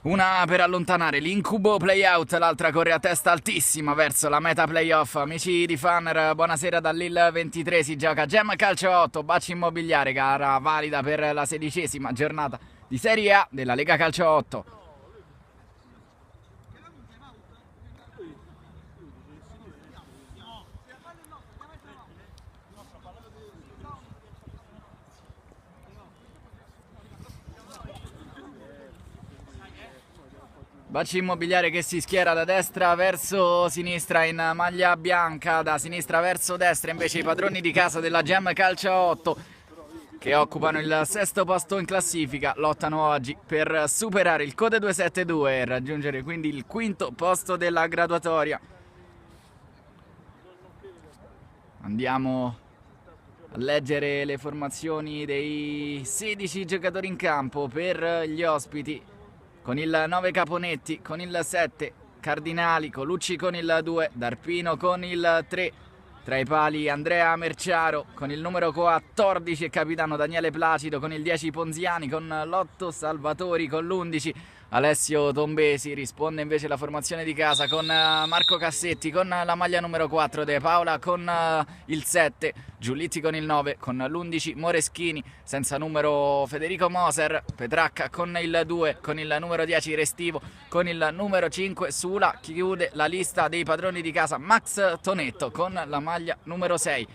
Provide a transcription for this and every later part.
Una per allontanare l'incubo play-out, l'altra corre a testa altissima verso la meta play-off. Amici di Fanner, buonasera dall'Il 23, si gioca Gem Calcio 8, Baci Immobiliare, gara valida per la 16ª giornata di Serie A della Lega Calcio 8. Baci Immobiliare che si schiera da destra verso sinistra in maglia bianca, da sinistra verso destra invece i padroni di casa della Gem Calcio 8 che occupano il 6° posto in classifica, lottano oggi per superare il Code 272 e raggiungere quindi il 5° posto della graduatoria. Andiamo a leggere le formazioni dei 16 giocatori in campo per gli ospiti. Con il 9 Caponetti, con il 7 Cardinali, Colucci con il 2, Darpino con il 3, tra i pali Andrea Merciaro, con il numero 14 e capitano Daniele Placido, con il 10 Ponziani, con l'8 Salvatori, con l'11 Alessio Tombesi. Risponde invece la formazione di casa con Marco Cassetti, con la maglia numero 4 De Paola, con il 7 Giulitti, con il 9, con l'11 Moreschini, senza numero Federico Moser, Petracca con il 2, con il numero 10 Restivo, con il numero 5 Sula. Chiude la lista dei padroni di casa Max Tonetto con la maglia numero 6.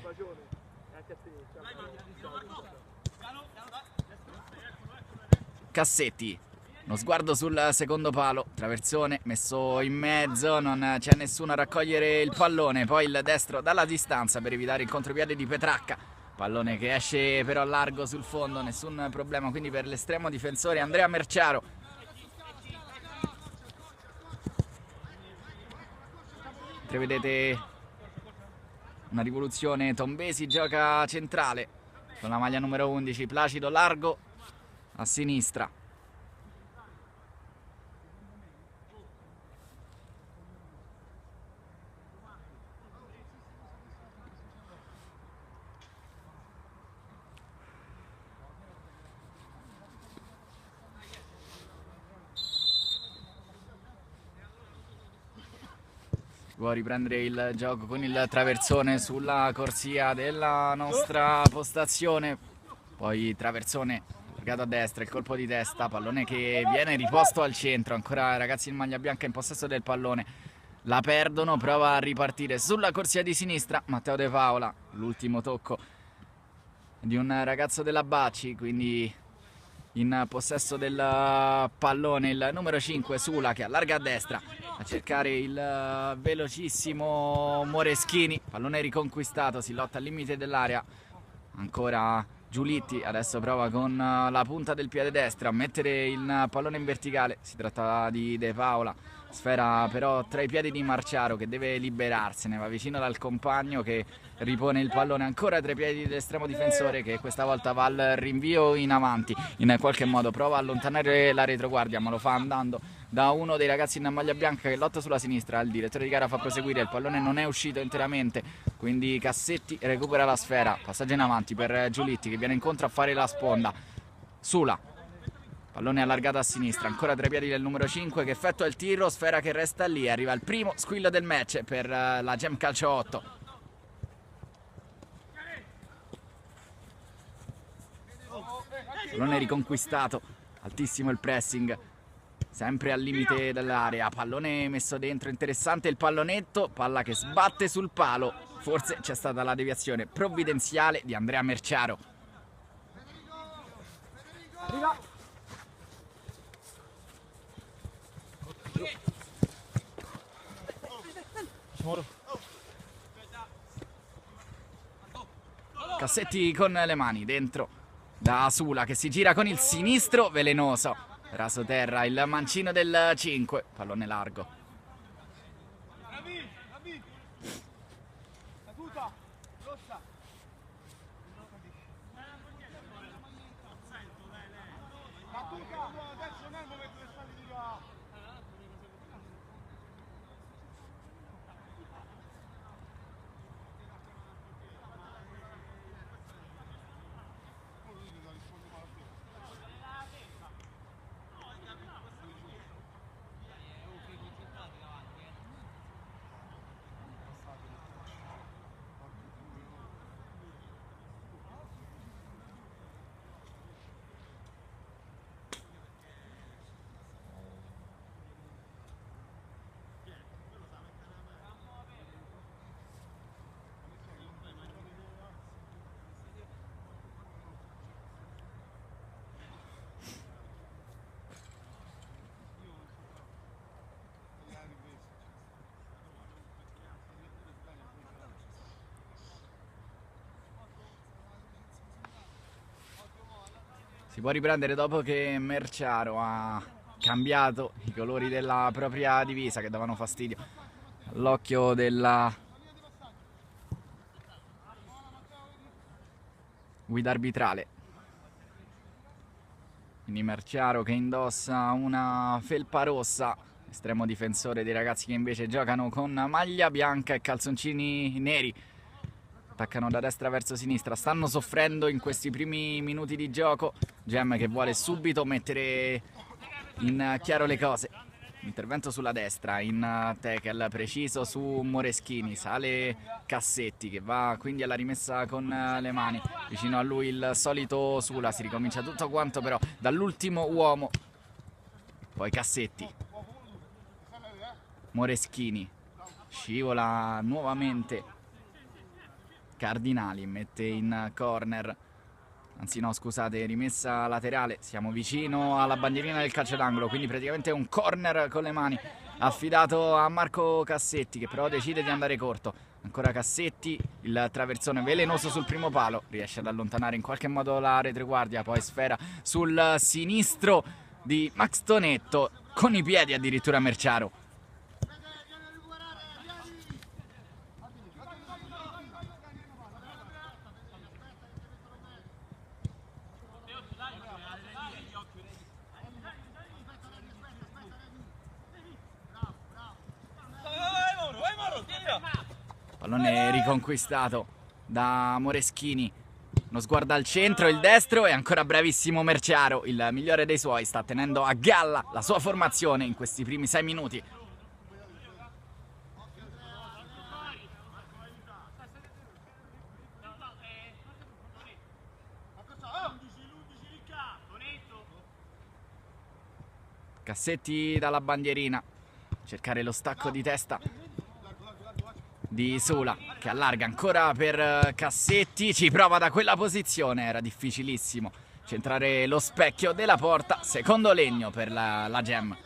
Cassetti, uno sguardo sul secondo palo, traversone messo in mezzo, non c'è nessuno a raccogliere il pallone, poi il destro dalla distanza per evitare il contropiede di Petracca, pallone che esce però largo sul fondo, nessun problema quindi per l'estremo difensore Andrea Merciaro. Vedete una rivoluzione, Tombesi gioca centrale con la maglia numero 11, Placido largo a sinistra. Vuoi riprendere il gioco con il traversone sulla corsia della nostra postazione, poi traversone allargato a destra, il colpo di testa, pallone che viene riposto al centro, ancora ragazzi in maglia bianca in possesso del pallone, la perdono, prova a ripartire sulla corsia di sinistra Matteo De Paola, l'ultimo tocco di un ragazzo della Baci, quindi in possesso del pallone il numero 5 Sula che allarga a destra a cercare il velocissimo Moreschini, pallone riconquistato, si lotta al limite dell'area, ancora Giulitti, adesso prova con la punta del piede destro a mettere il pallone in verticale, si tratta di De Paola, sfera però tra i piedi di Marciaro che deve liberarsene, va vicino dal compagno che ripone il pallone ancora tra i piedi dell'estremo difensore che questa volta va al rinvio in avanti, in qualche modo prova a allontanare la retroguardia ma lo fa andando da uno dei ragazzi in maglia bianca che lotta sulla sinistra, il direttore di gara fa proseguire, il pallone non è uscito interamente, quindi Cassetti recupera la sfera, passaggio in avanti per Giulitti che viene incontro a fare la sponda, Sula, pallone allargato a sinistra, ancora tra i piedi del numero 5 che effettua il tiro, sfera che resta lì, arriva il primo squillo del match per la Gem Calcio 8. Pallone riconquistato, altissimo il pressing, sempre al limite dell'area, pallone messo dentro, interessante il pallonetto, palla che sbatte sul palo, forse c'è stata la deviazione provvidenziale di Andrea Merciaro. Cassetti con le mani dentro da Sula che si gira con il sinistro velenoso, raso terra il mancino del 5, pallone largo. Si può riprendere dopo che Merciaro ha cambiato i colori della propria divisa che davano fastidio all'occhio della guida arbitrale. Quindi Merciaro che indossa una felpa rossa, estremo difensore dei ragazzi che invece giocano con maglia bianca e calzoncini neri. Attaccano da destra verso sinistra, stanno soffrendo in questi primi minuti di gioco. Gem che vuole subito mettere in chiaro le cose. Intervento sulla destra in tackle preciso su Moreschini, sale Cassetti che va quindi alla rimessa con le mani. Vicino a lui il solito Sula, si ricomincia tutto quanto però dall'ultimo uomo. Poi Cassetti, Moreschini, scivola nuovamente Cardinali, mette in corner, anzi no scusate, rimessa laterale, siamo vicino alla bandierina del calcio d'angolo, quindi praticamente un corner con le mani affidato a Marco Cassetti che però decide di andare corto. Ancora Cassetti, il traversone velenoso sul primo palo, riesce ad allontanare in qualche modo la retroguardia, poi sfera sul sinistro di Max Tonetto, con i piedi addirittura Merciaro. Pallone riconquistato da Moreschini, uno sguardo al centro, il destro e ancora bravissimo Merciaro, il migliore dei suoi, sta tenendo a galla la sua formazione in questi primi 6 minuti. Cassetti dalla bandierina, cercare lo stacco di testa di Sula che allarga ancora per Cassetti, ci prova da quella posizione, era difficilissimo centrare lo specchio della porta, secondo legno per la Gem.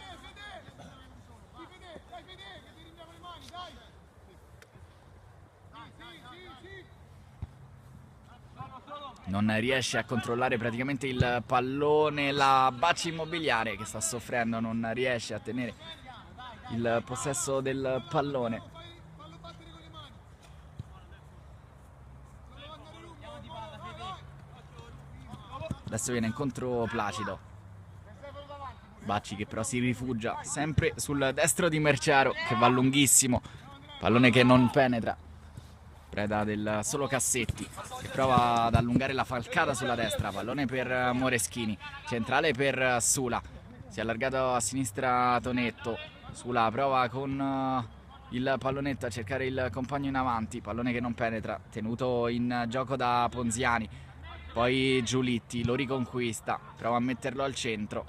Non riesce a controllare praticamente il pallone la Bacci Immobiliare che sta soffrendo, non riesce a tenere il possesso del pallone. Adesso viene incontro Placido, Bacci che però si rifugia sempre sul destro di Merciaro che va lunghissimo, pallone che non penetra, preda del solo Cassetti che prova ad allungare la falcata sulla destra, pallone per Moreschini, centrale per Sula, si è allargato a sinistra Tonetto, Sula prova con il pallonetto a cercare il compagno in avanti, pallone che non penetra, tenuto in gioco da Ponziani. Poi Giulitti lo riconquista, prova a metterlo al centro.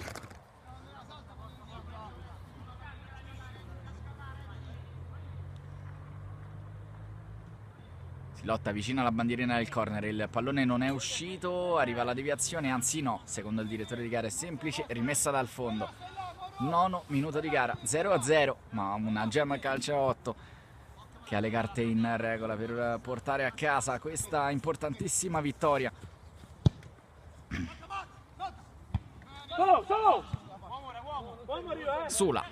Si lotta vicino alla bandierina del corner, il pallone non è uscito, arriva la deviazione, anzi no, secondo il direttore di gara è semplice, rimessa dal fondo. 9 minuto di gara, 0-0, ma una Gem calcio a 8 che ha le carte in regola per portare a casa questa importantissima vittoria. Sula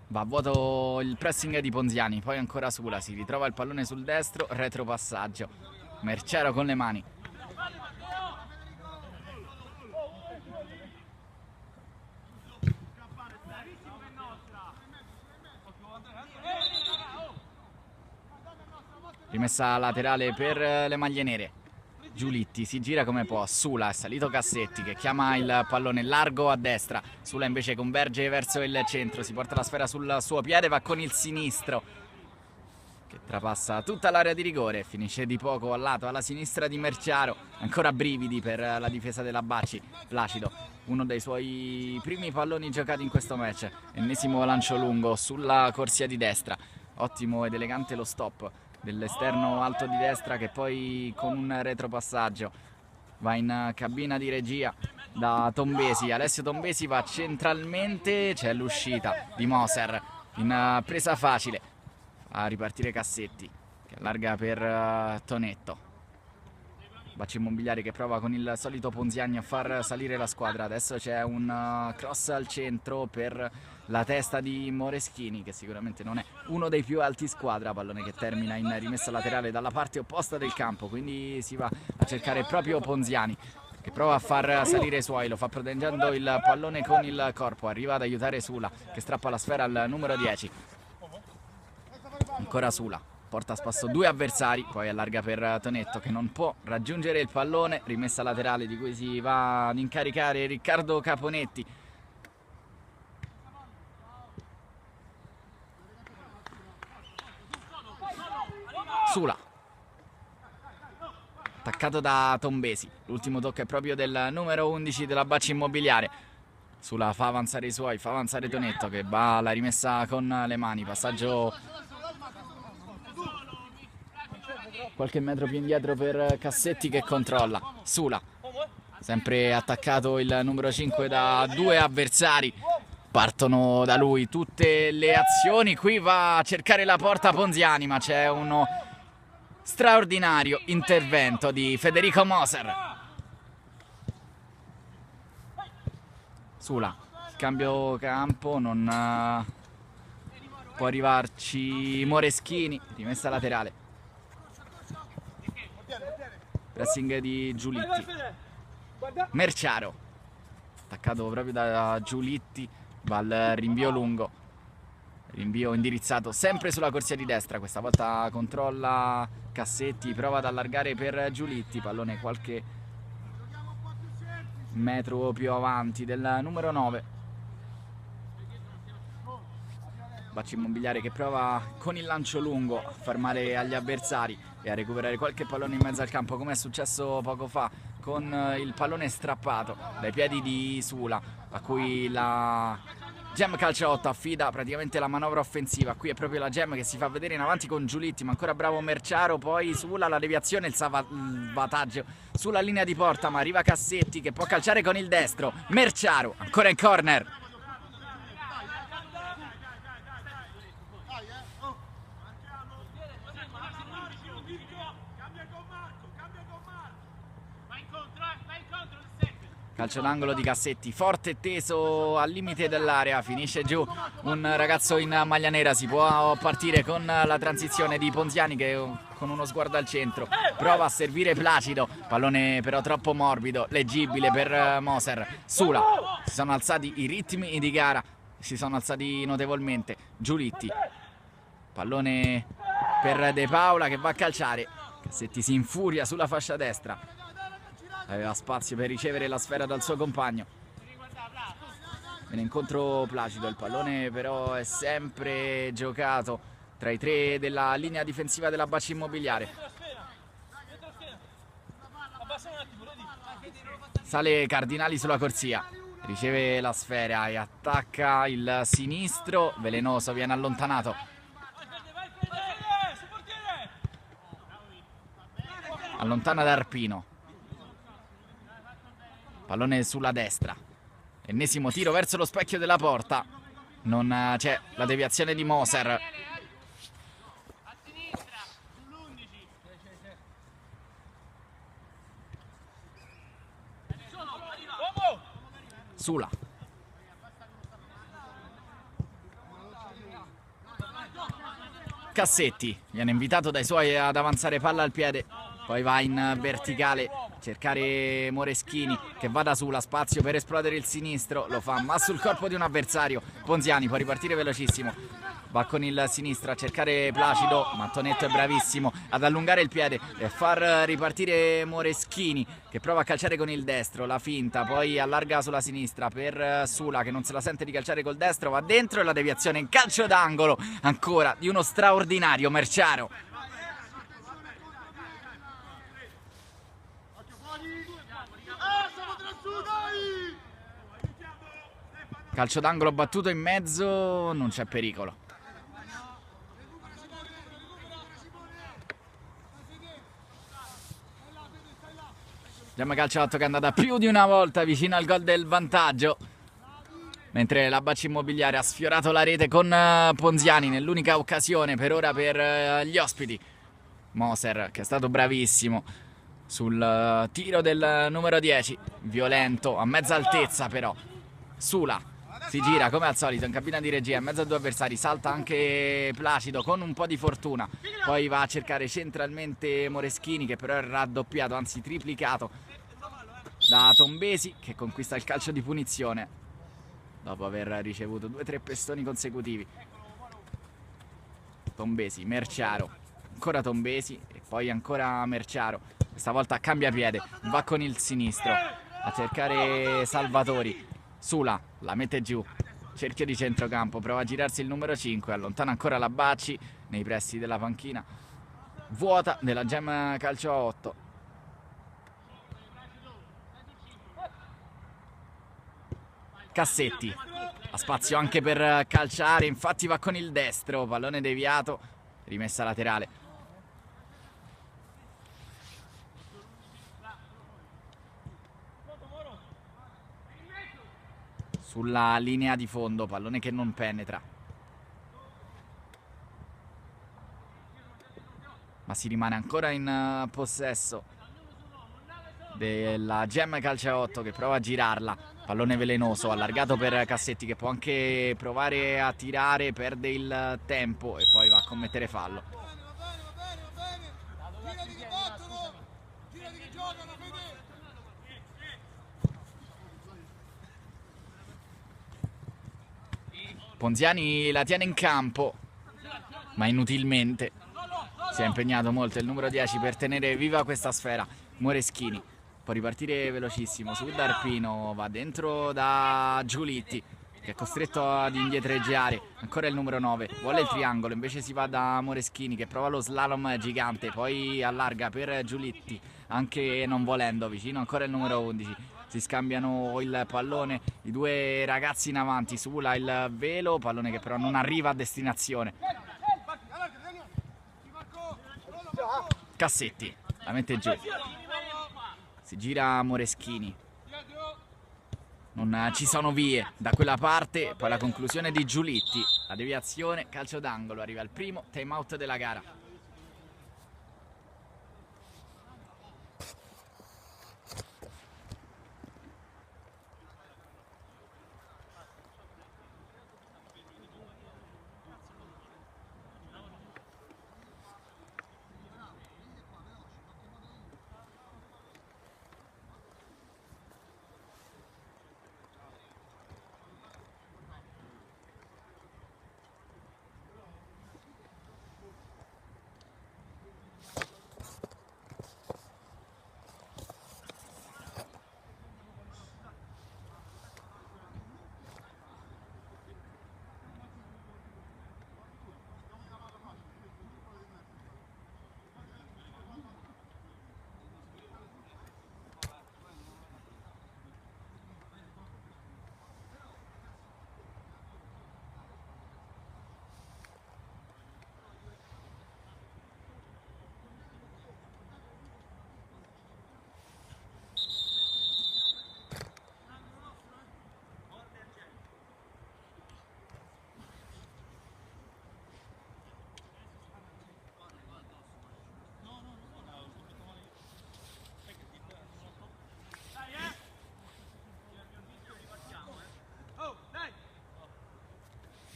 va a vuoto il pressing di Ponziani, poi ancora Sula, si ritrova il pallone sul destro, retropassaggio, Merciaro con le mani, rimessa laterale per le maglie nere. Giulitti si gira come può, Sula è salito Cassetti che chiama il pallone largo a destra, Sula invece converge verso il centro, si porta la sfera sul suo piede, va con il sinistro che trapassa tutta l'area di rigore, finisce di poco al lato alla sinistra di Merciaro, ancora brividi per la difesa della Bacci. Placido, uno dei suoi primi palloni giocati in questo match, ennesimo lancio lungo sulla corsia di destra, ottimo ed elegante lo stop dell'esterno alto di destra che poi con un retropassaggio va in cabina di regia da Tombesi. Alessio Tombesi va centralmente, c'è l'uscita di Moser in presa facile a ripartire Cassetti che allarga per Tonetto, Bacci Immobiliare che prova con il solito Ponziani a far salire la squadra. Adesso c'è un cross al centro per la testa di Moreschini, che sicuramente non è uno dei più alti squadra. Pallone che termina in rimessa laterale dalla parte opposta del campo, quindi si va a cercare proprio Ponziani che prova a far salire i suoi, lo fa proteggendo il pallone con il corpo, arriva ad aiutare Sula che strappa la sfera al numero 10. Ancora Sula, porta a spasso due avversari, poi allarga per Tonetto che non può raggiungere il pallone, rimessa laterale di cui si va ad incaricare Riccardo Caponetti. Sula, attaccato da Tombesi, l'ultimo tocco è proprio del numero 11 della Bacci Immobiliare. Sula fa avanzare i suoi, fa avanzare Tonetto che va alla rimessa con le mani, passaggio qualche metro più indietro per Cassetti che controlla. Sula, sempre attaccato il numero 5 da due avversari, partono da lui tutte le azioni, qui va a cercare la porta Ponziani ma c'è uno straordinario intervento di Federico Moser. Sula, cambio campo, non può arrivarci Moreschini, rimessa laterale. Pressing di Giulitti. Merciaro, attaccato proprio da Giulitti, va al rinvio lungo. Rinvio indirizzato sempre sulla corsia di destra, questa volta controlla Cassetti, prova ad allargare per Giulitti, pallone qualche metro più avanti del numero 9. Bacci Immobiliare che prova con il lancio lungo a far male agli avversari e a recuperare qualche pallone in mezzo al campo, come è successo poco fa con il pallone strappato dai piedi di Sula, a cui la Gem Calcio 8 affida praticamente la manovra offensiva. Qui è proprio la Gem che si fa vedere in avanti con Giulitti, ma ancora bravo Merciaro, poi Sula la deviazione, il salvataggio sulla linea di porta, ma arriva Cassetti che può calciare con il destro. Merciaro ancora in corner. Calcio d'angolo di Cassetti, forte e teso al limite dell'area, finisce giù un ragazzo in maglia nera, si può partire con la transizione di Ponziani che con uno sguardo al centro prova a servire Placido, pallone però troppo morbido, leggibile per Moser. Sula, si sono alzati i ritmi di gara, si sono alzati notevolmente. Giulitti, pallone per De Paula che va a calciare, Cassetti si infuria sulla fascia destra, aveva spazio per ricevere la sfera dal suo compagno, viene incontro Placido, il pallone però è sempre giocato tra i tre della linea difensiva della Bacci Immobiliare. Sale Cardinali sulla corsia, riceve la sfera e attacca il sinistro, Velenoso viene allontanato. Allontana da Arpino, pallone sulla destra, ennesimo tiro verso lo specchio della porta, non c'è la deviazione di Moser. Sula, Cassetti viene invitato dai suoi ad avanzare palla al piede, poi va in verticale a cercare Moreschini che va da Sula, spazio per esplodere il sinistro, lo fa ma sul corpo di un avversario. Ponziani può ripartire velocissimo, va con il sinistro a cercare Placido, ma Tonetto è bravissimo ad allungare il piede e far ripartire Moreschini che prova a calciare con il destro, la finta, poi allarga sulla sinistra per Sula che non se la sente di calciare col destro, va dentro e la deviazione in calcio d'angolo ancora di uno straordinario Merciaro. Calcio d'angolo battuto in mezzo, non c'è pericolo. Gem Calcio 8 che è andata più di una volta vicino al gol del vantaggio, mentre la Bacci Immobiliare ha sfiorato la rete con Ponziani nell'unica occasione per ora per gli ospiti. Moser che è stato bravissimo sul tiro del numero 10, violento, a mezza altezza però. Sula si gira come al solito in cabina di regia in mezzo a due avversari, salta anche Placido con un po' di fortuna, poi va a cercare centralmente Moreschini, che però è raddoppiato, anzi triplicato da Tombesi, che conquista il calcio di punizione dopo aver ricevuto 2-3 pestoni consecutivi. Tombesi, Merciaro, ancora Tombesi e poi ancora Merciaro, questa volta cambia piede, va con il sinistro a cercare Salvatori. Sula la mette giù, cerchio di centrocampo, prova a girarsi il numero 5, allontana ancora la Bacci nei pressi della panchina vuota della Gem Calcio a 8. Cassetti ha spazio anche per calciare, infatti va con il destro, pallone deviato, rimessa laterale. Sulla linea di fondo, pallone che non penetra, ma si rimane ancora in possesso della Gem Calcio a 8, che prova a girarla, pallone velenoso allargato per Cassetti, che può anche provare a tirare, perde il tempo e poi va a commettere fallo. Ponziani la tiene in campo, ma inutilmente. Si è impegnato molto il numero 10 per tenere viva questa sfera. Moreschini può ripartire velocissimo su Darpino, va dentro da Giulitti, che è costretto ad indietreggiare. Ancora il numero 9, vuole il triangolo, invece si va da Moreschini, che prova lo slalom gigante, poi allarga per Giulitti, anche non volendo, vicino ancora il numero 11. Si scambiano il pallone i due ragazzi in avanti. Sula il velo, pallone che però non arriva a destinazione. Cassetti la mette giù, si gira Moreschini, non ci sono vie da quella parte, poi la conclusione di Giulitti, la deviazione, calcio d'angolo, arriva il primo time out della gara.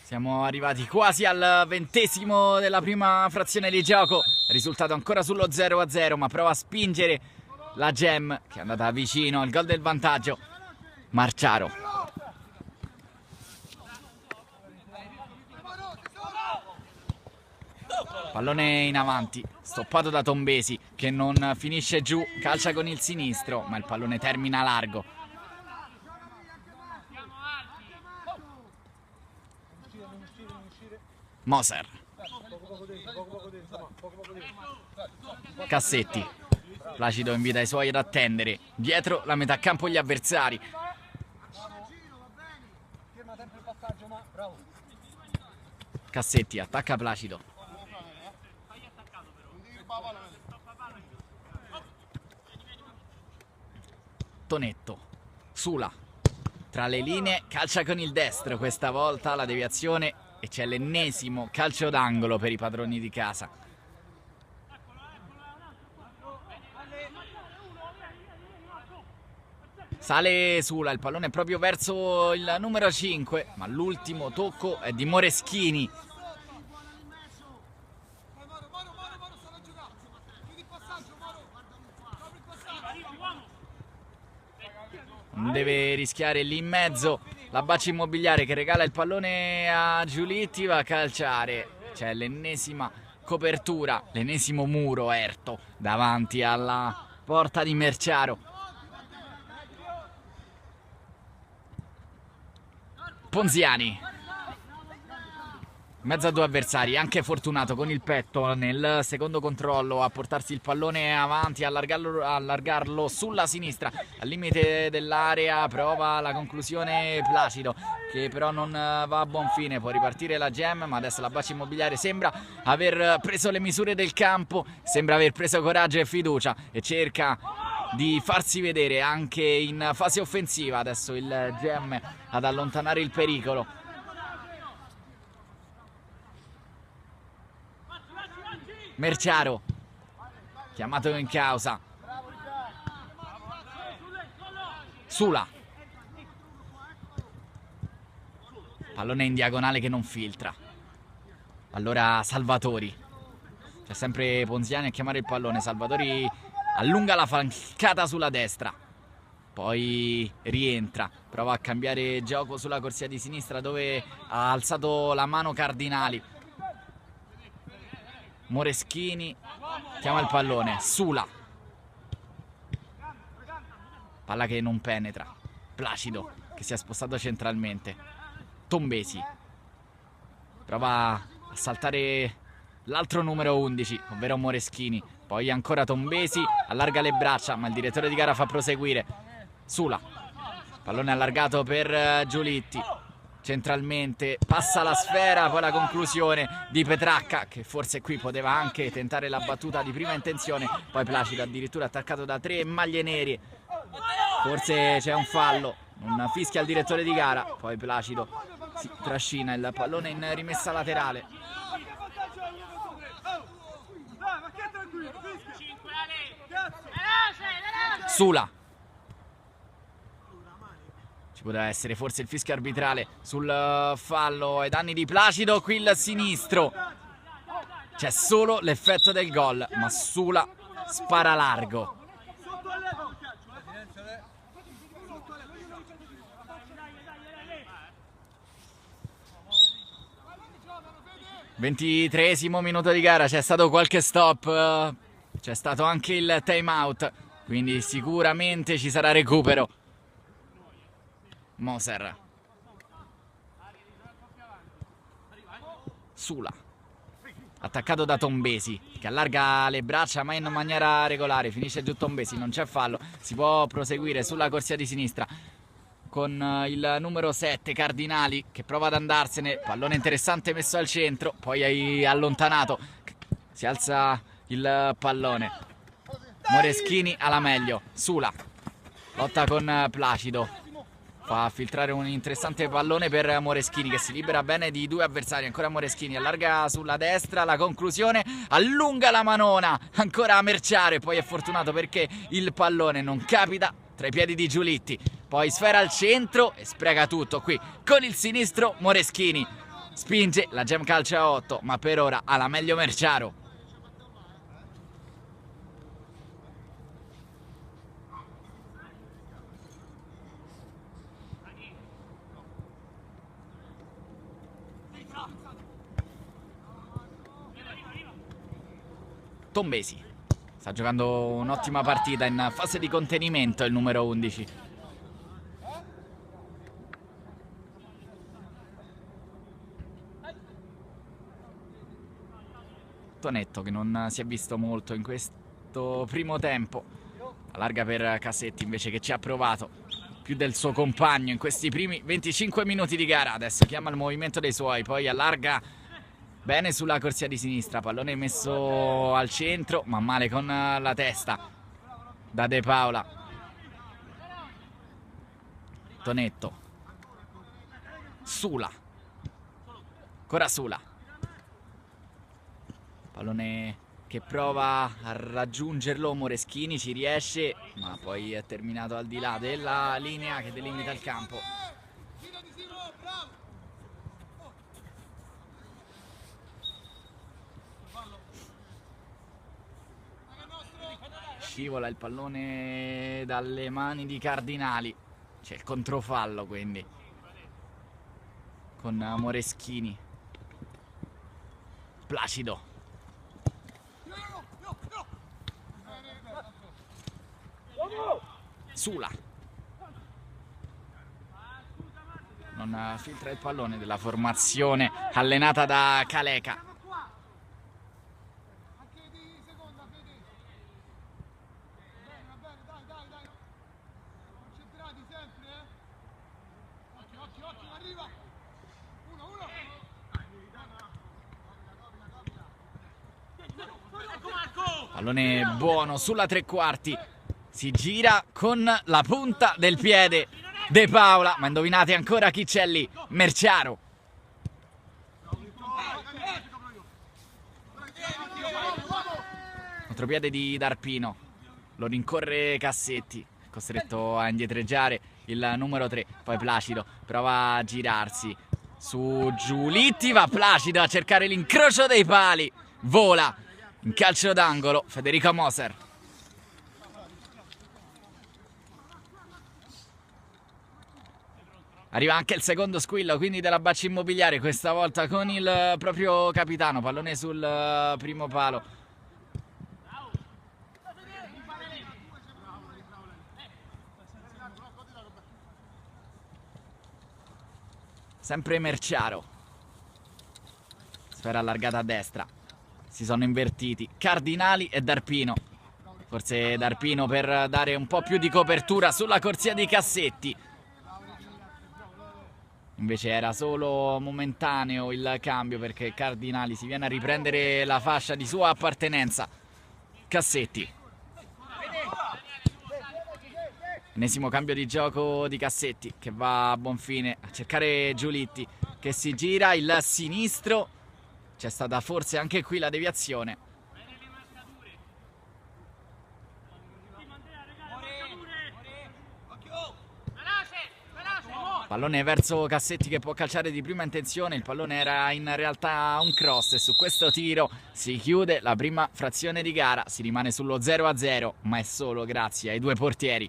Siamo arrivati quasi al 20° della prima frazione di gioco, risultato ancora sullo 0-0, ma prova a spingere la Gem, che è andata vicino al gol del vantaggio. Marciaro, pallone in avanti, stoppato da Tombesi, che non finisce giù, calcia con il sinistro, ma il pallone termina largo. Moser, Cassetti, Placido invita i suoi ad attendere, dietro la metà campo gli avversari. Cassetti attacca Placido, Tonetto, Sula, tra le linee, calcia con il destro, questa volta la deviazione e c'è l'ennesimo calcio d'angolo per i padroni di casa. Sale Sula, il pallone è proprio verso il numero 5, ma l'ultimo tocco è di Moreschini. Non deve rischiare lì in mezzo. La Bacci Immobiliare che regala il pallone a Giulitti, va a calciare. C'è l'ennesima copertura, l'ennesimo muro erto davanti alla porta di Merciaro. Ponziani, in mezzo a due avversari, anche fortunato con il petto nel secondo controllo a portarsi il pallone avanti, allargarlo sulla sinistra al limite dell'area. Prova la conclusione Placido, che però non va a buon fine. Può ripartire la Gem, ma adesso la Bacci Immobiliare sembra aver preso le misure del campo, sembra aver preso coraggio e fiducia e cerca di farsi vedere anche in fase offensiva. Adesso il Gem ad allontanare il pericolo. Merciaro chiamato in causa. Sula, pallone in diagonale che non filtra. Allora Salvatori, c'è sempre Ponziani a chiamare il pallone. Salvatori allunga la flancata sulla destra, poi rientra, prova a cambiare gioco sulla corsia di sinistra dove ha alzato la mano Cardinali. Moreschini chiama il pallone. Sula, palla che non penetra. Placido che si è spostato centralmente. Tombesi prova a saltare l'altro numero 11, ovvero Moreschini. Poi ancora Tombesi, allarga le braccia, ma il direttore di gara fa proseguire. Sula, pallone allargato per Giulitti, centralmente, passa la sfera, poi la conclusione di Petracca, che forse qui poteva anche tentare la battuta di prima intenzione. Poi Placido addirittura attaccato da 3 maglie nere, forse c'è un fallo, non fischia il direttore di gara. Poi Placido si trascina il pallone in rimessa laterale. Sula, ci poteva essere forse il fischio arbitrale sul fallo ai danni di Placido. Qui il sinistro, c'è solo l'effetto del gol, ma Sula spara largo. Ventitreesimo minuto di gara, c'è stato qualche stop, c'è stato anche il time out, quindi sicuramente ci sarà recupero. Moser, Sula, attaccato da Tombesi che allarga le braccia ma in maniera regolare. Finisce giù Tombesi, non c'è fallo, si può proseguire sulla corsia di sinistra con il numero 7 Cardinali che prova ad andarsene. Pallone interessante messo al centro, poi hai allontanato, si alza il pallone. Moreschini alla meglio. Sula lotta con Placido, fa filtrare un interessante pallone per Moreschini che si libera bene di 2 avversari. Ancora Moreschini, allarga sulla destra, la conclusione, allunga la manona, ancora a Merciare. Poi è fortunato perché il pallone non capita tra i piedi di Giulitti. Poi sfera al centro e spreca tutto qui con il sinistro. Moreschini spinge, la Gem calcia a 8, ma per ora ha la meglio Merciaro. Tombesi sta giocando un'ottima partita in fase di contenimento, il numero 11. Tonetto che non si è visto molto in questo primo tempo, allarga per Cassetti invece che ci ha provato più del suo compagno in questi primi 25 minuti di gara. Adesso chiama il movimento dei suoi, poi allarga bene sulla corsia di sinistra, pallone messo al centro ma male con la testa da De Paola. Tonetto, Sula, ancora Sula, pallone che prova a raggiungerlo, Moreschini ci riesce, ma poi è terminato al di là della linea che delimita il campo. Scivola il pallone dalle mani di Cardinali, c'è il controfallo quindi con Moreschini. Placido. Sula. Non filtra il pallone della formazione allenata da Caleca. Pallone buono sulla tre quarti. Si gira con la punta del piede De Paola, ma indovinate ancora chi c'è lì? Merciaro. Contropiede di D'Arpino, lo rincorre Cassetti, costretto a indietreggiare il numero 3. Poi Placido prova a girarsi su Giulitti, va Placido a cercare l'incrocio dei pali, vola in calcio d'angolo Federico Moser. Arriva anche il secondo squillo quindi della Bacci Immobiliare, questa volta con il proprio capitano. Pallone sul primo palo. Sempre Merciaro. Sfera allargata a destra. Si sono invertiti Cardinali e D'Arpino. Forse D'Arpino per dare un po' più di copertura sulla corsia di Cassetti. Invece era solo momentaneo il cambio, perché Cardinali si viene a riprendere la fascia di sua appartenenza. Cassetti. Ennesimo cambio di gioco di Cassetti, che va a buon fine a cercare Giulitti, che si gira il sinistro. C'è stata forse anche qui la deviazione. Pallone verso Cassetti che può calciare di prima intenzione. Il pallone era in realtà un cross e su questo tiro si chiude la prima frazione di gara. Si rimane sullo 0-0, ma è solo grazie ai due portieri.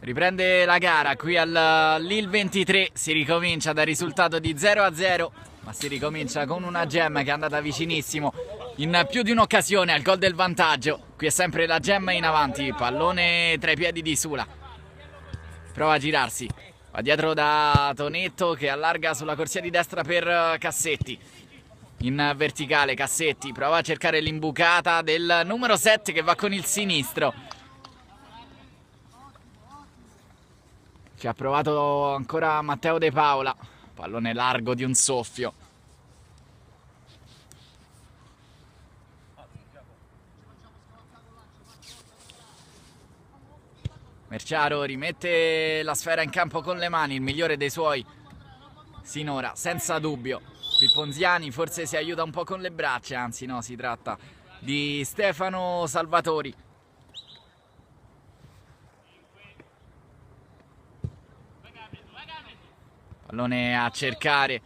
Riprende la gara qui al Lille 23. Si ricomincia dal risultato di 0-0, ma si ricomincia con una Gem che è andata vicinissimo in più di un'occasione al gol del vantaggio. Qui è sempre la Gem in avanti, pallone tra i piedi di Sula, prova a girarsi, va dietro da Tonetto che allarga sulla corsia di destra per Cassetti. In verticale Cassetti prova a cercare l'imbucata del numero 7 che va con il sinistro. Ci ha provato ancora Matteo De Paola, pallone largo di un soffio. Merciaro rimette la sfera in campo con le mani, il migliore dei suoi sinora, senza dubbio. Qui Ponziani forse si aiuta un po' con le braccia, anzi no, si tratta di Stefano Salvatori. Pallone a cercare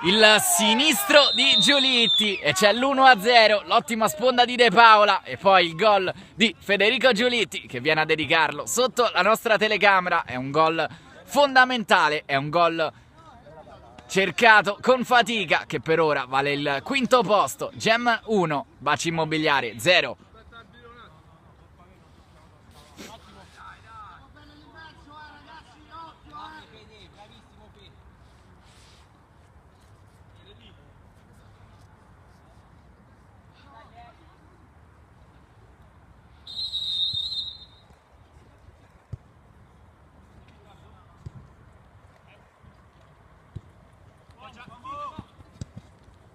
il sinistro di Giulitti e c'è l'1-0, l'ottima sponda di De Paola e poi il gol di Federico Giulitti che viene a dedicarlo sotto la nostra telecamera. È un gol fondamentale, è un gol cercato con fatica che per ora vale il quinto posto. Gem 1, Bacci Immobiliare 0.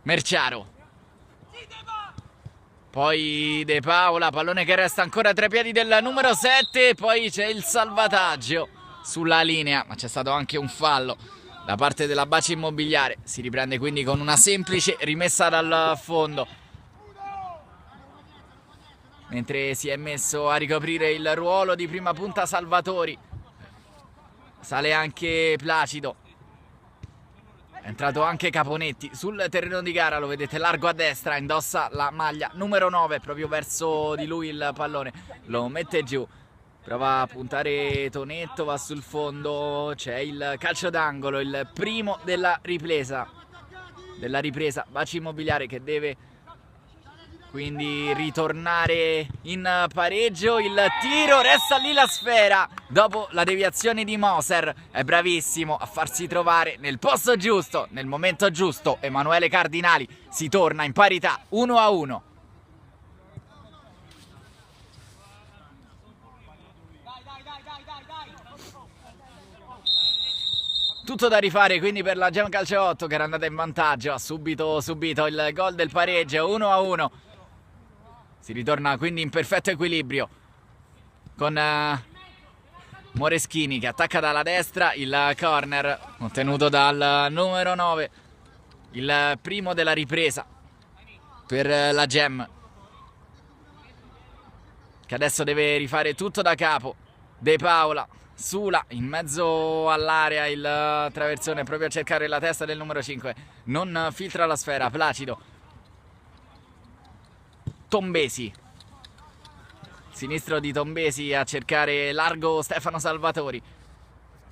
Merciaro, poi De Paola, pallone che resta ancora tra i piedi del numero 7, poi c'è il salvataggio sulla linea, ma c'è stato anche un fallo da parte della Baci Immobiliare. Si riprende quindi con una semplice rimessa dal fondo, mentre si è messo a ricoprire il ruolo di prima punta Salvatori. Sale anche Placido, è entrato anche Caponetti sul terreno di gara, lo vedete largo a destra, indossa la maglia numero 9, proprio verso di lui il pallone, lo mette giù, prova a puntare Tonetto, va sul fondo, c'è il calcio d'angolo, il primo della ripresa, Baci Immobiliare che deve quindi ritornare in pareggio. Il tiro, resta lì la sfera dopo la deviazione di Moser. È bravissimo a farsi trovare nel posto giusto, nel momento giusto Emanuele Cardinali. Si torna in parità 1-1. Tutto da rifare quindi per la Gem Calcio 8 che era andata in vantaggio. Ha subito il gol del pareggio 1-1. Si ritorna quindi in perfetto equilibrio con Moreschini che attacca dalla destra, il corner ottenuto dal numero 9, il primo della ripresa per la Gem, che adesso deve rifare tutto da capo. De Paola, Sula in mezzo all'area, il traversone proprio a cercare la testa del numero 5, non filtra la sfera. Placido, Tombesi, sinistro di Tombesi a cercare largo Stefano Salvatori,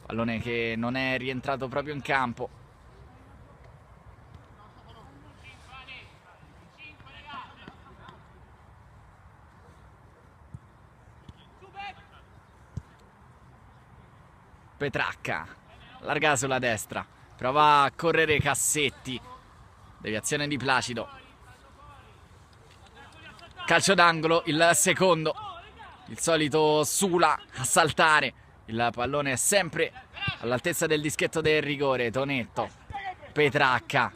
pallone che non è rientrato proprio in campo. Petracca, larga sulla destra, prova a correre Cassetti, deviazione di Placido, calcio d'angolo, il secondo, il solito Sula a saltare, il pallone è sempre all'altezza del dischetto del rigore. Tonetto, Petracca,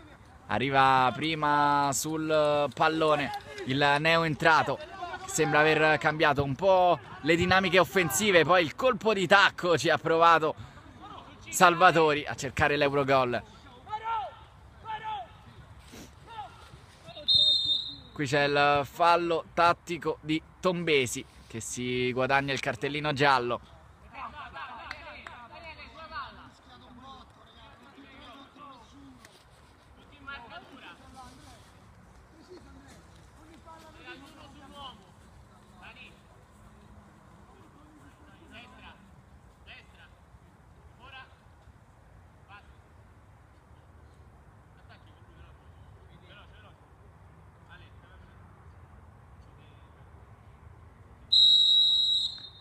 arriva prima sul pallone il neo entrato, sembra aver cambiato un po' le dinamiche offensive, poi il colpo di tacco ci ha provato Salvatori a cercare l'Eurogol. Qui c'è il fallo tattico di Tombesi che si guadagna il cartellino giallo.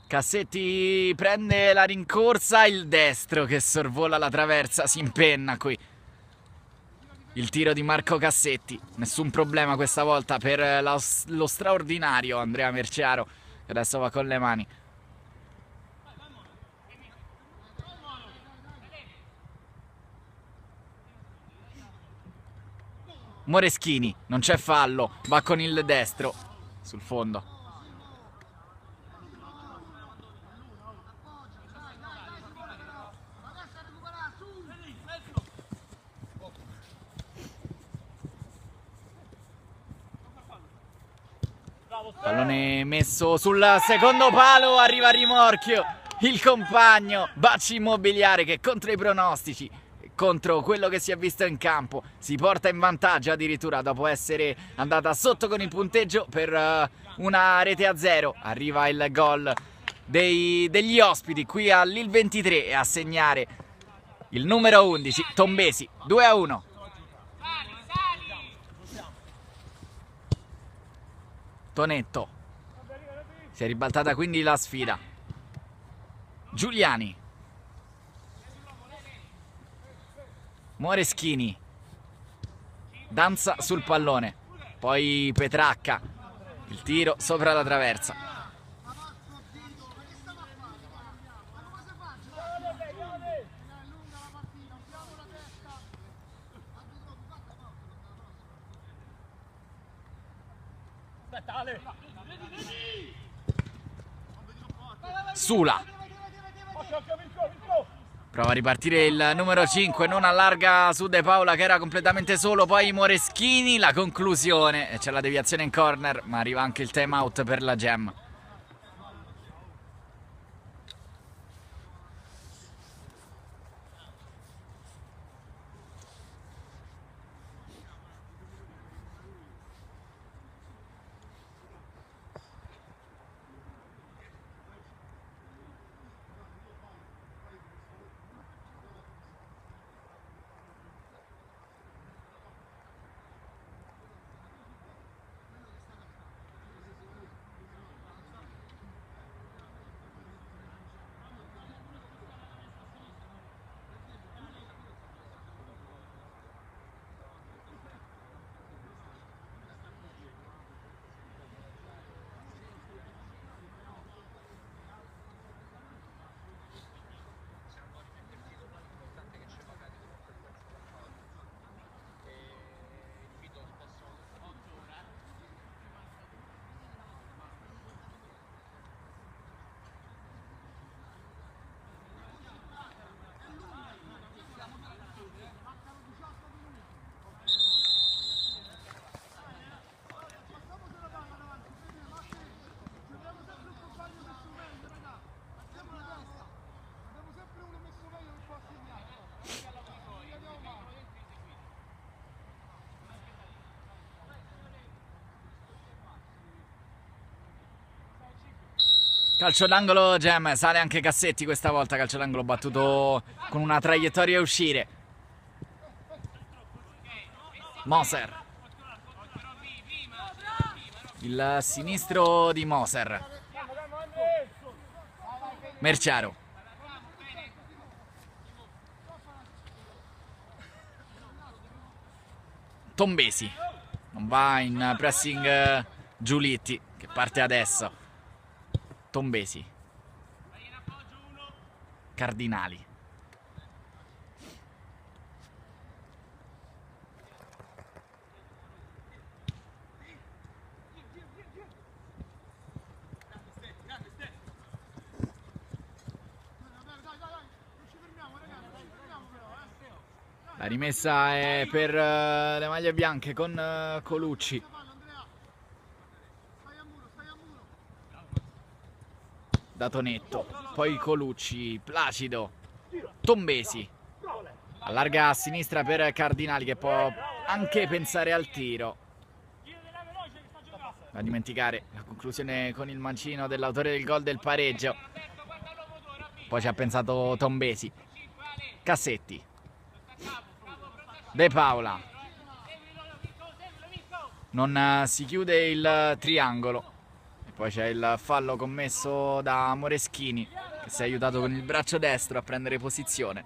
Cassetti prende la rincorsa, il destro che sorvola la traversa, si impenna qui. Il tiro di Marco Cassetti, nessun problema questa volta per lo straordinario Andrea Merciaro, che adesso va con le mani. Moreschini, non c'è fallo, va con il destro sul fondo. Pallone messo sul secondo palo, arriva a rimorchio il compagno Baci Immobiliare che contro i pronostici, contro quello che si è visto in campo, si porta in vantaggio addirittura dopo essere andata sotto con il punteggio per una rete a 0. Arriva il gol degli ospiti qui all'Il 23 e a segnare il numero 11 Tombesi, 2-1. Tonetto, si è ribaltata quindi la sfida. Giuliani, Moreschini, danza sul pallone, poi Petracca, il tiro sopra la traversa. Sula, Prova a ripartire il numero 5, non allarga su De Paula che era completamente solo, poi Moreschini, la conclusione, c'è la deviazione in corner, ma arriva anche il time out per la Gem. Calcio d'angolo Gem, sale anche Cassetti questa volta, calcio d'angolo battuto con una traiettoria a uscire. Moser. Il sinistro di Moser. Merciaro. Tombesi. Non va in pressing Giulitti che parte adesso. Tombesi. Cardinali. La rimessa è per le maglie bianche con Colucci. Da Tonetto, poi Colucci, Placido, Tombesi, allarga a sinistra per Cardinali che può anche pensare al tiro. Da dimenticare la conclusione con il mancino dell'autore del gol del pareggio. Poi ci ha pensato Tombesi. Cassetti. De Paula. Non si chiude il triangolo. Poi c'è il fallo commesso da Moreschini che si è aiutato con il braccio destro a prendere posizione.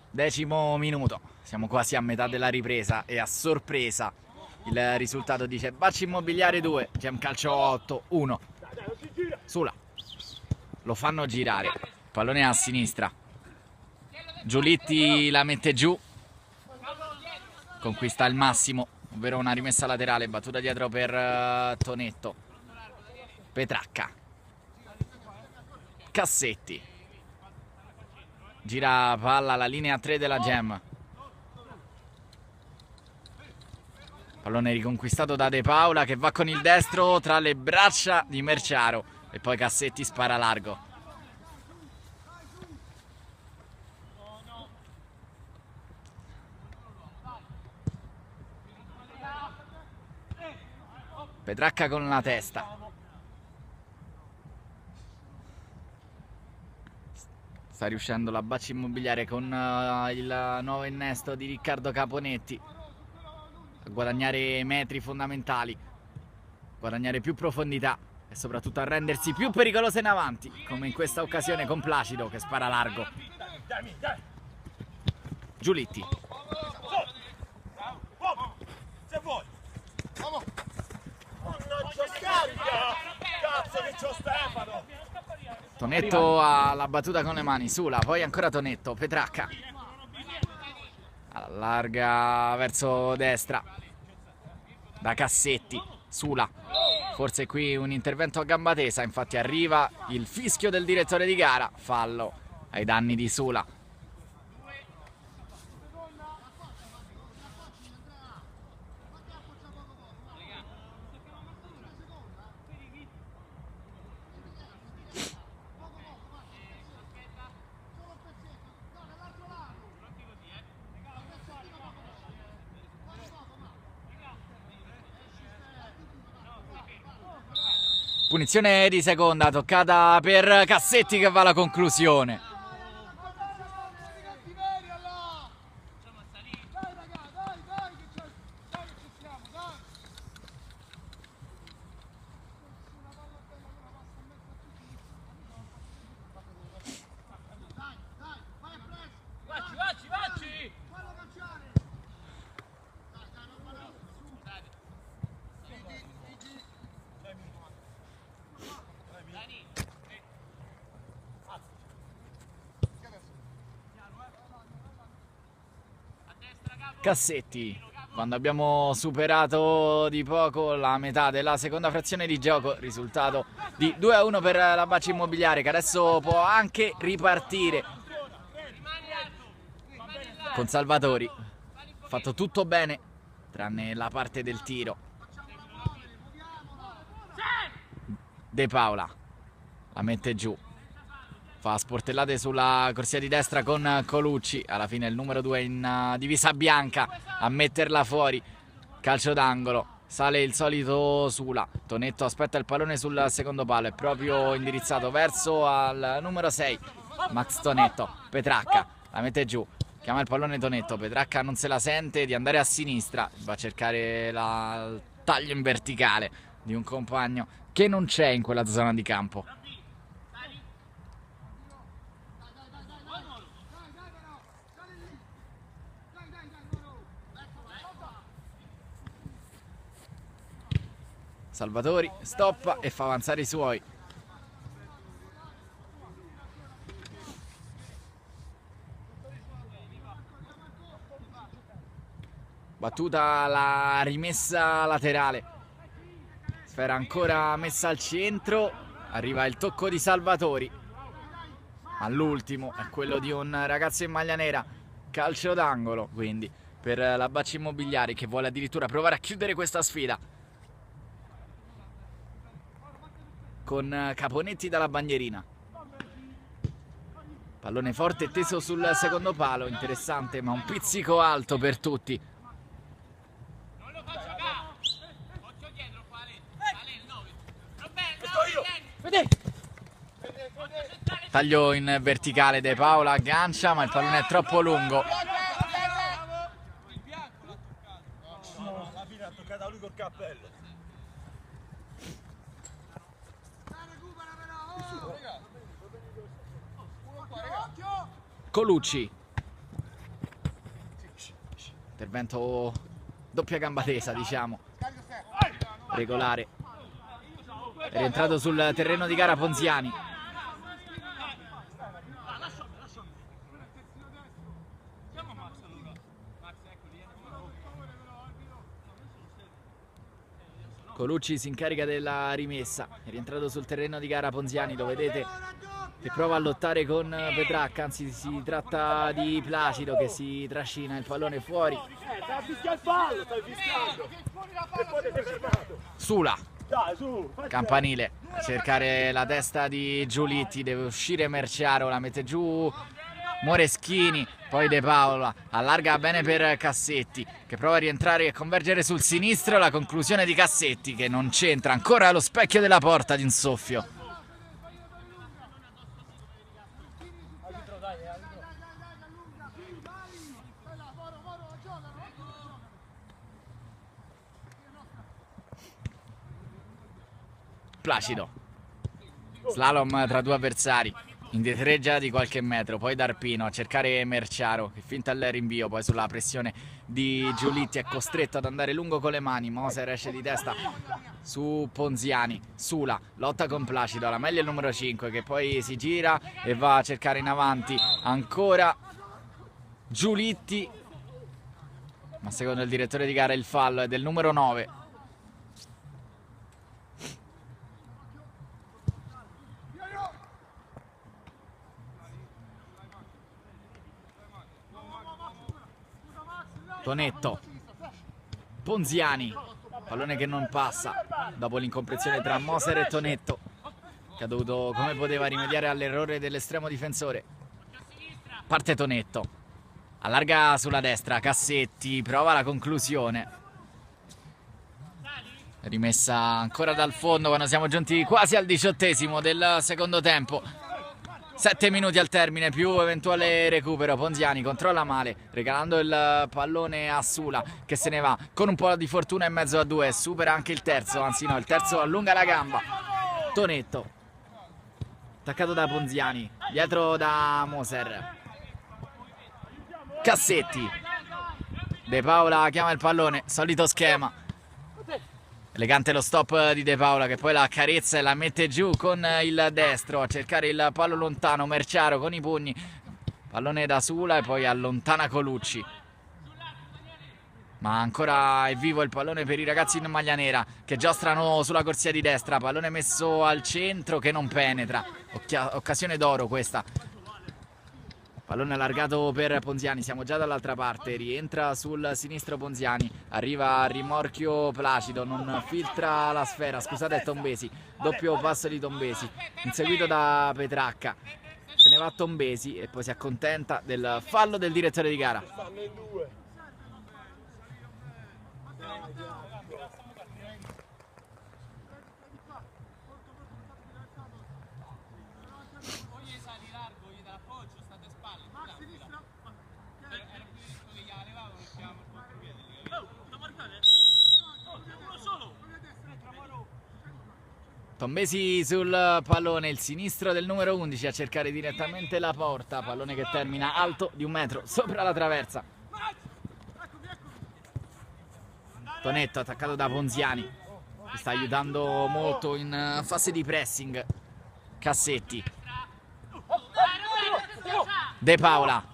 Decimo minuto, siamo quasi a metà della ripresa e a sorpresa il risultato dice Bacci Immobiliare 2, Gem Calcio 8, 1. Sula, lo fanno girare, pallone a sinistra. Giulitti la mette giù, conquista il massimo. Ovvero una rimessa laterale, battuta dietro per Tonetto. Petracca. Cassetti. Gira palla alla linea 3 della Gem. Pallone riconquistato da De Paula che va con il destro tra le braccia di Merciaro. E poi Cassetti spara largo. Petracca con la testa. Sta riuscendo la Bacci Immobiliare con il nuovo innesto di Riccardo Caponetti a guadagnare metri fondamentali, guadagnare più profondità e soprattutto a rendersi più pericolosa in avanti, come in questa occasione con Placido che spara largo. Giulitti. Tonetto alla battuta con le mani, Sula, poi ancora Tonetto, Petracca. Allarga verso destra. Da Cassetti, Sula. forse qui un intervento a gamba tesa, infatti arriva il fischio del direttore di gara, fallo ai danni di Sula. Punizione di seconda, toccata per Cassetti che va alla conclusione. Cassetti, quando abbiamo superato di poco la metà della seconda frazione di gioco, risultato di 2-1 per la Bacci Immobiliare, che adesso può anche ripartire con Salvatori. Fatto tutto bene tranne la parte del tiro. De Paola la mette giù, fa sportellate sulla corsia di destra con Colucci, alla fine il numero 2 in divisa bianca a metterla fuori. Calcio d'angolo, sale il solito Sula, Tonetto aspetta il pallone sul secondo palo, è proprio indirizzato verso al numero 6 Max Tonetto. Petracca la mette giù, chiama il pallone Tonetto, Petracca non se la sente di andare a sinistra, va a cercare il taglio in verticale di un compagno che non c'è in quella zona di campo. Salvatori stoppa e fa avanzare i suoi. Battuta la rimessa laterale, sfera ancora messa al centro, arriva il tocco di Salvatori, ma l'ultimo è quello di un ragazzo in maglia nera. Calcio d'angolo quindi per la Bacci Immobiliare, che vuole addirittura provare a chiudere questa sfida con Caponetti dalla bandierina. Pallone forte teso sul secondo palo, interessante ma un pizzico alto per tutti. Taglio in verticale De Paola, aggancia ma il pallone è troppo lungo. Alla fine ha toccato lui col cappello. Colucci, intervento doppia gamba tesa, diciamo, regolare, è rientrato sul terreno di gara Ponziani. Colucci si incarica della rimessa, è rientrato sul terreno di gara Ponziani, lo vedete che prova a lottare con Petracca, anzi si tratta di Placido che si trascina il pallone fuori. Stai fischiando il fallo, stai fischiando. E poi ti sei fermato. Sula, Dai, su. Campanile a cercare la testa di Giulitti, deve uscire Merciaro, la mette giù Moreschini, poi De Paola allarga bene per Cassetti che prova a rientrare e convergere sul sinistro, la conclusione di Cassetti che non c'entra, ancora allo specchio della porta di un soffio. Placido, slalom tra due avversari, indietreggia di qualche metro, poi D'Arpino a cercare Merciaro che finta il rinvio, poi sulla pressione di Giulitti è costretto ad andare lungo con le mani, Moser esce di testa su Ponziani. Sula lotta con Placido, la meglio il numero 5 che poi si gira e va a cercare in avanti ancora Giulitti, ma secondo il direttore di gara il fallo è del numero 9. Tonetto, Ponziani, pallone che non passa dopo l'incomprensione tra Moser e Tonetto, che ha dovuto come poteva rimediare all'errore dell'estremo difensore. Parte Tonetto, allarga sulla destra, Cassetti prova la conclusione, rimessa ancora dal fondo quando siamo giunti quasi al 18esimo del secondo tempo. 7 minuti al termine più eventuale recupero. Ponziani controlla male, regalando il pallone a Sula, che se ne va con un po' di fortuna in mezzo a due, supera anche il terzo, anzi no, il terzo allunga la gamba. Tonetto, attaccato da Ponziani, dietro da Moser. Cassetti, De Paola chiama il pallone, solito schema. Elegante lo stop di De Paola, che poi la accarezza e la mette giù con il destro a cercare il palo lontano. Merciaro con i pugni, pallone da Sula e poi allontana Colucci, ma ancora è vivo il pallone per i ragazzi in maglia nera, che giostrano sulla corsia di destra. Pallone messo al centro che non penetra, occasione d'oro questa. Pallone allargato per Ponziani, siamo già dall'altra parte, rientra sul sinistro Ponziani, arriva a rimorchio Placido, non filtra la sfera, scusate, è Tombesi, doppio passo di Tombesi, inseguito da Petracca, se ne va Tombesi e poi si accontenta del fallo del direttore di gara. Tombesi sul pallone, il sinistro del numero 11 a cercare direttamente la porta, pallone che termina alto di 1 metro sopra la traversa. Tonetto attaccato da Ponziani, che sta aiutando molto in fase di pressing. Cassetti, De Paola,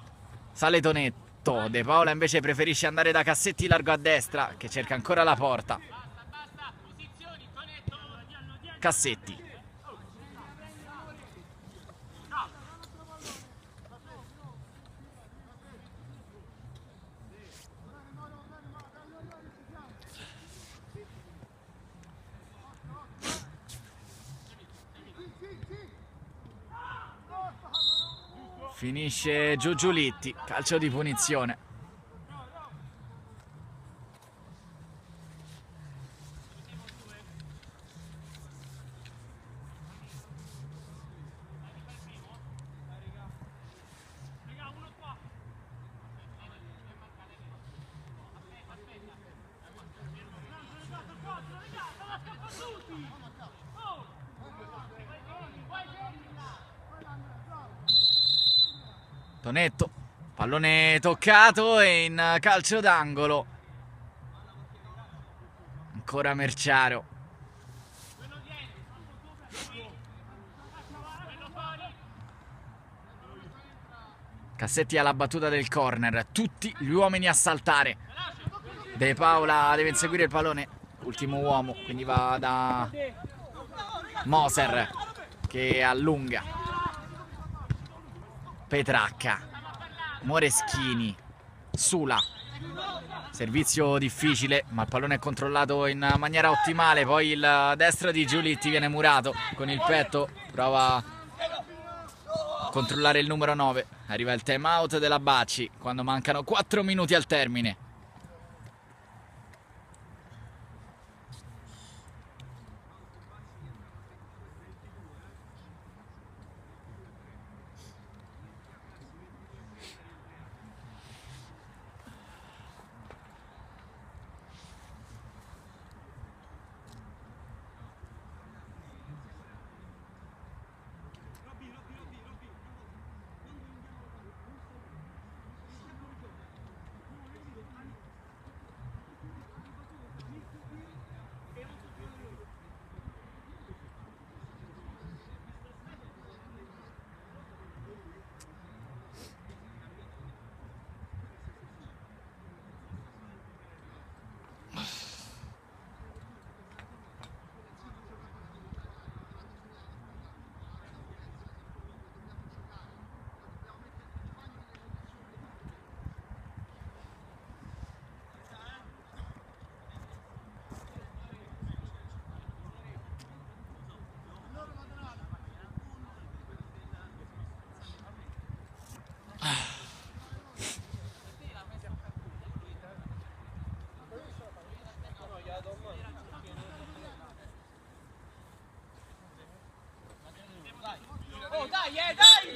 sale Tonetto, De Paola invece preferisce andare da Cassetti largo a destra, che cerca ancora la porta. Cassetti, finisce Giugiulitti, calcio di punizione. Tonetto, pallone toccato e in calcio d'angolo ancora Merciaro. Cassetti alla battuta del corner, tutti gli uomini a saltare. De Paola deve inseguire il pallone, ultimo uomo, quindi va da Moser che allunga. Petracca, Moreschini, Sula, servizio difficile ma il pallone è controllato in maniera ottimale, poi il destro di Giulitti viene murato con il petto, prova a controllare il numero 9, arriva il time out della Bacci quando mancano 4 minuti al termine.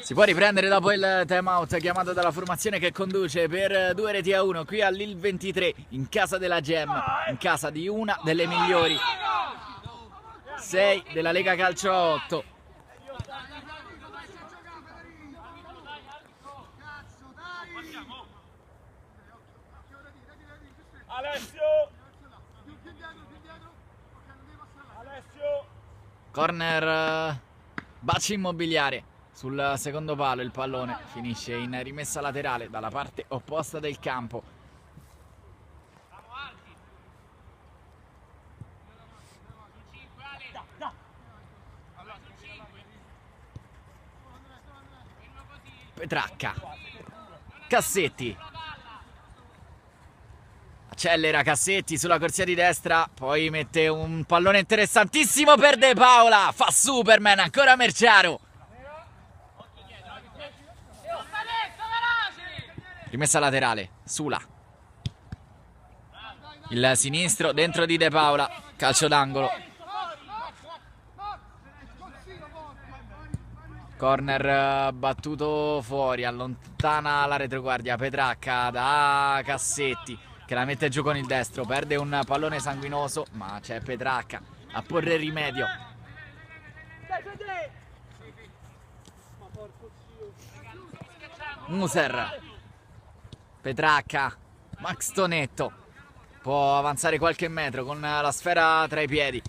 Si può riprendere dopo il time out chiamato dalla formazione che conduce per 2-1 qui all'Il 23 in casa della Gem, in casa di una delle migliori 6 della Lega Calcio 8. Alessio! Corner Baci Immobiliare. Sul secondo palo il pallone finisce in rimessa laterale dalla parte opposta del campo. Petracca. Cassetti. Accelera Cassetti sulla corsia di destra, poi mette un pallone interessantissimo per De Paola. Fa Superman, ancora Merciaro. Rimessa laterale, Sula. Il sinistro dentro di De Paola, calcio d'angolo. Corner battuto fuori, allontana la retroguardia. Petracca da Cassetti che la mette giù con il destro, perde un pallone sanguinoso, ma c'è Petracca a porre rimedio. Muser. Petracca, Max Tonetto può avanzare qualche metro con la sfera tra i piedi,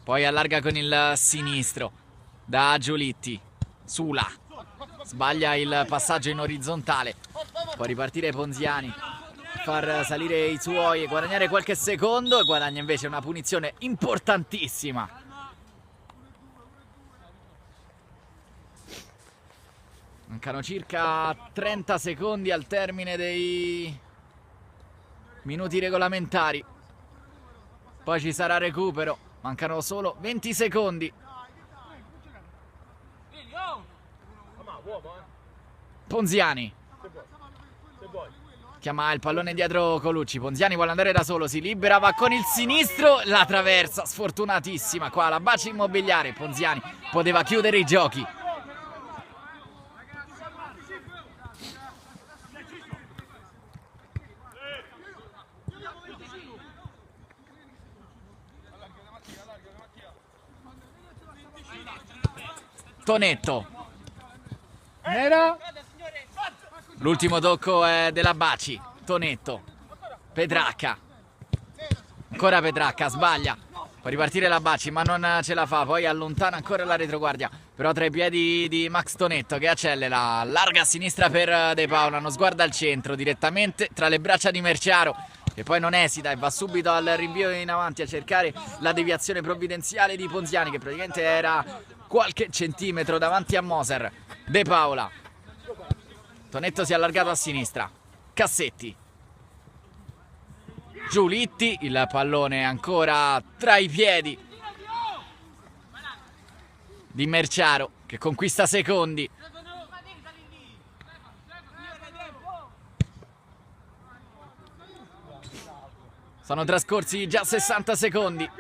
poi allarga con il sinistro da Giulitti. Sula sbaglia il passaggio in orizzontale, può ripartire Ponziani, far salire i suoi e guadagnare qualche secondo, e guadagna invece una punizione importantissima. Mancano circa 30 secondi al termine dei minuti regolamentari. Poi ci sarà recupero. Mancano solo 20 secondi. Ponziani chiama il pallone dietro Colucci. Ponziani vuole andare da solo, si libera, va con il sinistro, la traversa, sfortunatissima qua la Baci Immobiliare. Ponziani poteva chiudere i giochi. Tonetto. L'ultimo tocco è della Baci. Tonetto. Petracca. Ancora Petracca, sbaglia. Può ripartire la Baci ma non ce la fa. Poi allontana ancora la retroguardia, però tra i piedi di Max Tonetto che accelera. Larga a sinistra per De Paola. Non sguarda al centro, direttamente tra le braccia di Merciaro, e poi non esita e va subito al rinvio in avanti a cercare la deviazione provvidenziale di Ponziani, che praticamente era qualche centimetro davanti a Moser. De Paola. Tonetto si è allargato a sinistra. Cassetti. Giulitti. Il pallone ancora tra i piedi di Merciaro, che conquista secondi. Sono trascorsi già 60 secondi.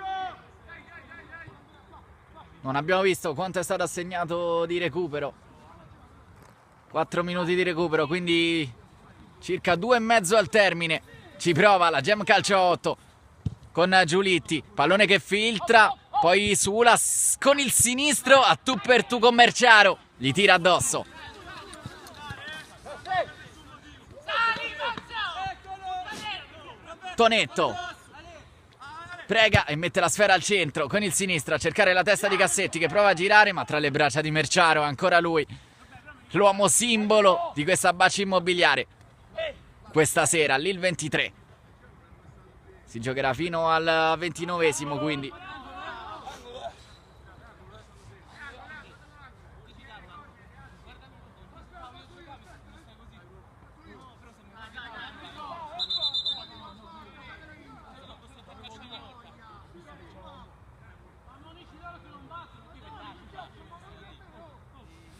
Non abbiamo visto quanto è stato assegnato di recupero. 4 minuti di recupero, quindi circa 2,5 al termine. Ci prova la Gem Calcio 8 con Giulitti. Pallone che filtra, poi Sula con il sinistro a tu per tu con Merciaro. Gli tira addosso. Tonetto prega e mette la sfera al centro con il sinistro a cercare la testa di Cassetti, che prova a girare, ma tra le braccia di Merciaro ancora lui, l'uomo simbolo di questa Baci Immobiliare. Questa sera l'Il 23 si giocherà fino al 29esimo, quindi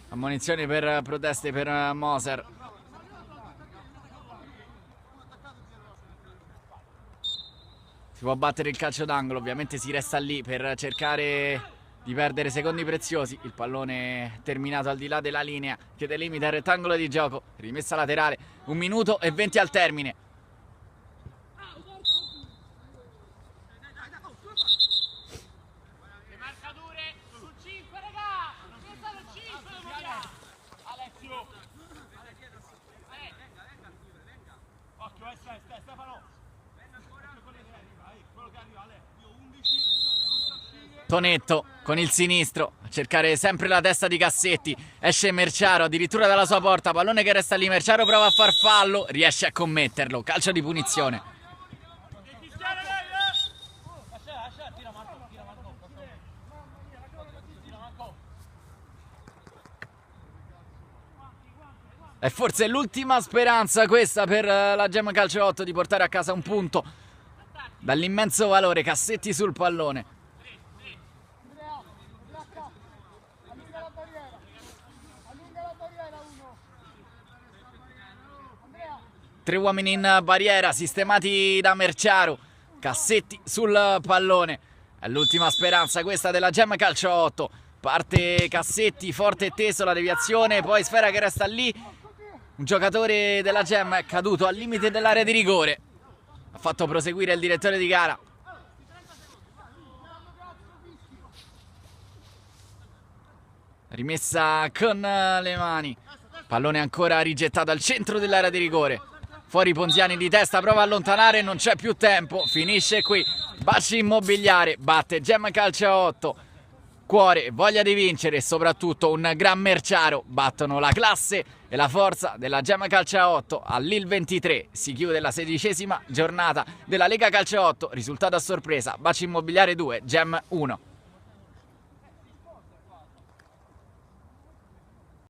ammonizioni per proteste per Moser. Si può battere il calcio d'angolo, ovviamente si resta lì per cercare di perdere secondi preziosi. Il pallone terminato al di là della linea che delimita il rettangolo di gioco. Rimessa laterale, 1 minuto e 20 al termine. Tonetto con il sinistro a cercare sempre la testa di Cassetti. Esce Merciaro addirittura dalla sua porta. Pallone che resta lì. Merciaro prova a far fallo. Riesce a commetterlo. Calcio di punizione. E forse è l'ultima speranza questa per la Gemma Calcio 8 di portare a casa un punto dall'immenso valore. Cassetti sul pallone. 3 uomini in barriera sistemati da Merciaro. Cassetti sul pallone. È l'ultima speranza questa della Gemma Calcio 8. Parte Cassetti forte e teso, la deviazione, poi Sfera che resta lì. Un giocatore della Gemma è caduto al limite dell'area di rigore. Ha fatto proseguire il direttore di gara. Rimessa con le mani. Pallone ancora rigettato al centro dell'area di rigore. Fuori Ponziani di testa, prova a allontanare, non c'è più tempo. Finisce qui. Baci Immobiliare batte Gemma Calcio 8. Cuore, voglia di vincere e soprattutto un gran Merciaro battono la classe e la forza della Gemma Calcio 8 all'Il 23. Si chiude la 16ª giornata della Lega Calcio 8. Risultato a sorpresa: Baci Immobiliare 2, Gem 1.